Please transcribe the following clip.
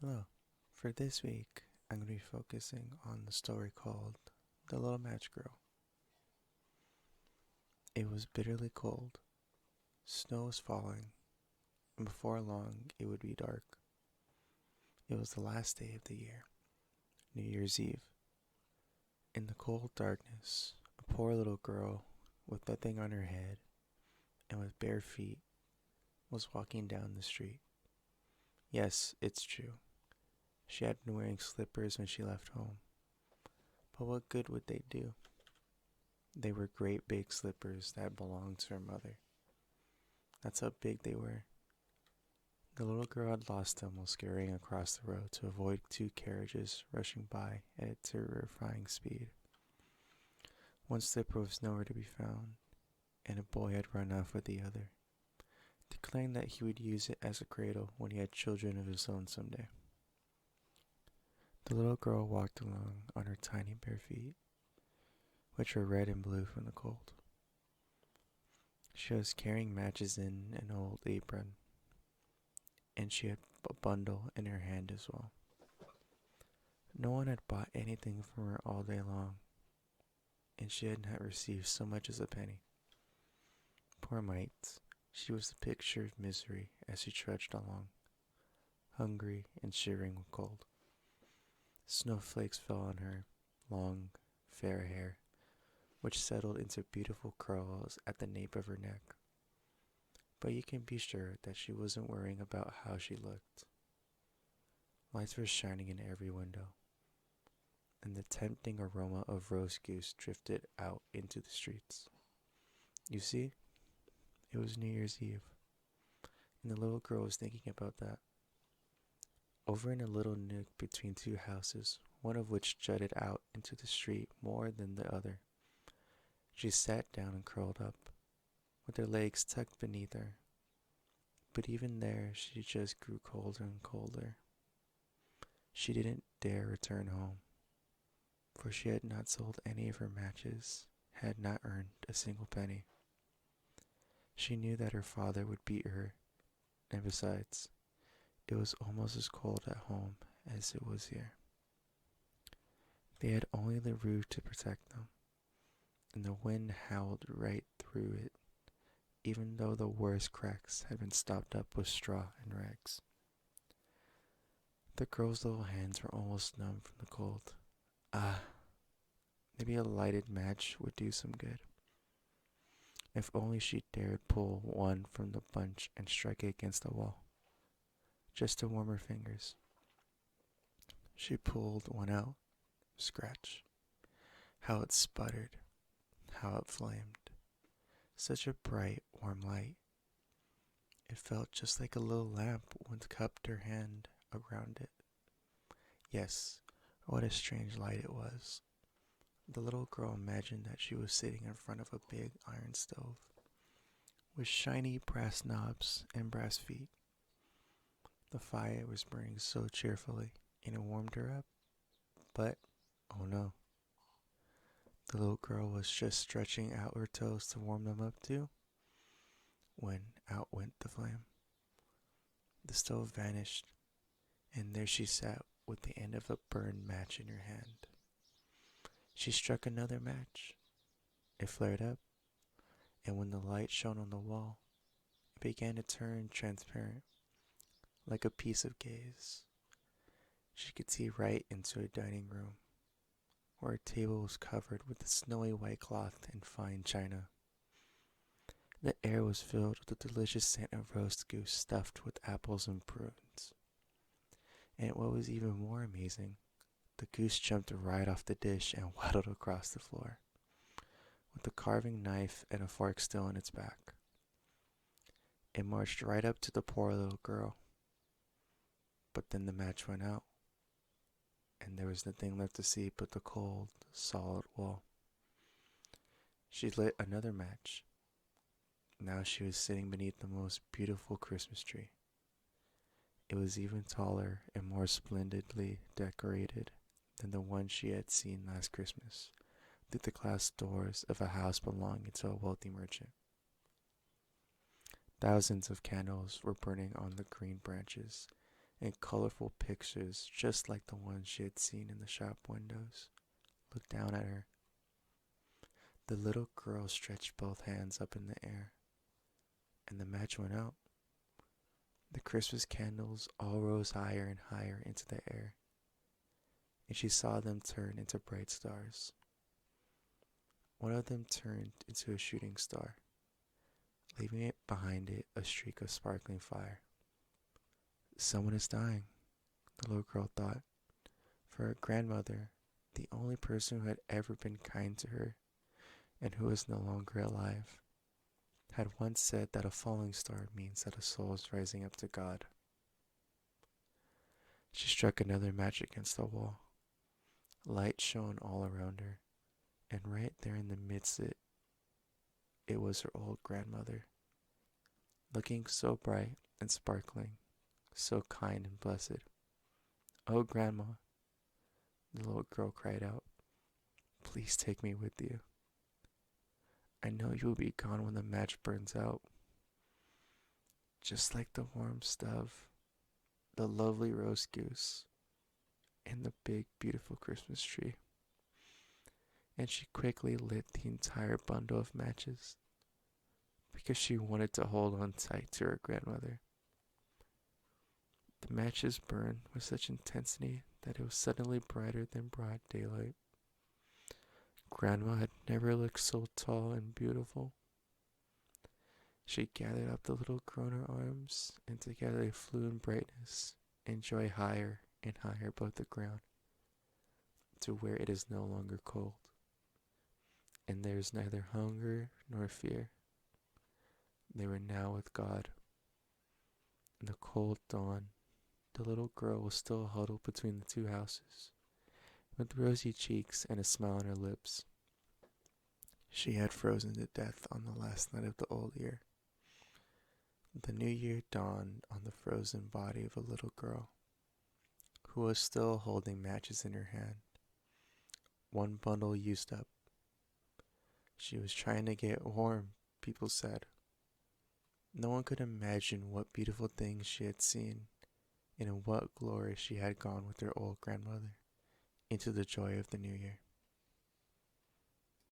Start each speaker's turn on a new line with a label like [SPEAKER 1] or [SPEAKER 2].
[SPEAKER 1] Hello. For this week, I'm going to be focusing on the story called The Little Match Girl. It was bitterly cold. Snow was falling, and before long it would be dark. It was the last day of the year, New Year's Eve. In the cold darkness, a poor little girl with nothing on her head and with bare feet was walking down the street. Yes, it's true. She had been wearing slippers when she left home. But what good would they do? They were great big slippers that belonged to her mother. That's how big they were. The little girl had lost them while scurrying across the road to avoid two carriages rushing by at a terrifying speed. One slipper was nowhere to be found, and a boy had run off with the other, declaring that he would use it as a cradle when he had children of his own someday. The little girl walked along on her tiny bare feet, which were red and blue from the cold. She was carrying matches in an old apron, and she had a bundle in her hand as well. No one had bought anything from her all day long, and she had not received so much as a penny. Poor mite, she was the picture of misery as she trudged along, hungry and shivering with cold. Snowflakes fell on her long, fair hair, which settled into beautiful curls at the nape of her neck. But you can be sure that she wasn't worrying about how she looked. Lights were shining in every window, and the tempting aroma of roast goose drifted out into the streets. You see, it was New Year's Eve, and the little girl was thinking about that. Over in a little nook between two houses, one of which jutted out into the street more than the other, she sat down and curled up, with her legs tucked beneath her. But even there she just grew colder and colder. She didn't dare return home, for she had not sold any of her matches, had not earned a single penny. She knew that her father would beat her, and besides, it was almost as cold at home as it was here. They had only the roof to protect them, and the wind howled right through it, even though the worst cracks had been stopped up with straw and rags. The girl's little hands were almost numb from the cold. Ah, maybe a lighted match would do some good. If only she dared pull one from the bunch and strike it against the wall, just to warm her fingers. She pulled one out. Scratch. How it sputtered. How it flamed. Such a bright, warm light. It felt just like a little lamp when cupped her hand around it. Yes, what a strange light it was. The little girl imagined that she was sitting in front of a big iron stove, with shiny brass knobs and brass feet. The fire was burning so cheerfully, and it warmed her up. But, oh no, the little girl was just stretching out her toes to warm them up too, when out went the flame. The stove vanished, and there she sat with the end of a burned match in her hand. She struck another match. It flared up, and when the light shone on the wall, it began to turn transparent, like a piece of gaze. She could see right into a dining room, where a table was covered with a snowy white cloth and fine china. The air was filled with the delicious scent of roast goose stuffed with apples and prunes. And what was even more amazing, the goose jumped right off the dish and waddled across the floor, with a carving knife and a fork still in its back. It marched right up to the poor little girl. But then the match went out, and there was nothing left to see but the cold, solid wall. She lit another match. Now she was sitting beneath the most beautiful Christmas tree. It was even taller and more splendidly decorated than the one she had seen last Christmas through the glass doors of a house belonging to a wealthy merchant. Thousands of candles were burning on the green branches, and colorful pictures just like the ones she had seen in the shop windows looked down at her. The little girl stretched both hands up in the air, and the match went out. The Christmas candles all rose higher and higher into the air, and she saw them turn into bright stars. One of them turned into a shooting star, leaving it behind it a streak of sparkling fire. Someone is dying, the little girl thought, for her grandmother, the only person who had ever been kind to her and who is no longer alive, had once said that a falling star means that a soul is rising up to God. She struck another match against the wall. Light shone all around her, and right there in the midst of it was her old grandmother, looking so bright and sparkling, so kind and blessed. "Oh, Grandma," the little girl cried out, "please take me with you. I know you will be gone when the match burns out. Just like the warm stove, the lovely roast goose, and the big, beautiful Christmas tree." And she quickly lit the entire bundle of matches because she wanted to hold on tight to her grandmother. The matches burned with such intensity that it was suddenly brighter than broad daylight. Grandma had never looked so tall and beautiful. She gathered up the little girl in her arms, and together they flew in brightness and joy higher and higher above the ground, to where it is no longer cold, and there is neither hunger nor fear. They were now with God. In the cold dawn, the little girl was still huddled between the two houses, with rosy cheeks and a smile on her lips. She had frozen to death on the last night of the old year. The new year dawned on the frozen body of a little girl, who was still holding matches in her hand, one bundle used up. She was trying to get warm, people said. No one could imagine what beautiful things she had seen, and in what glory she had gone with her old grandmother into the joy of the new year.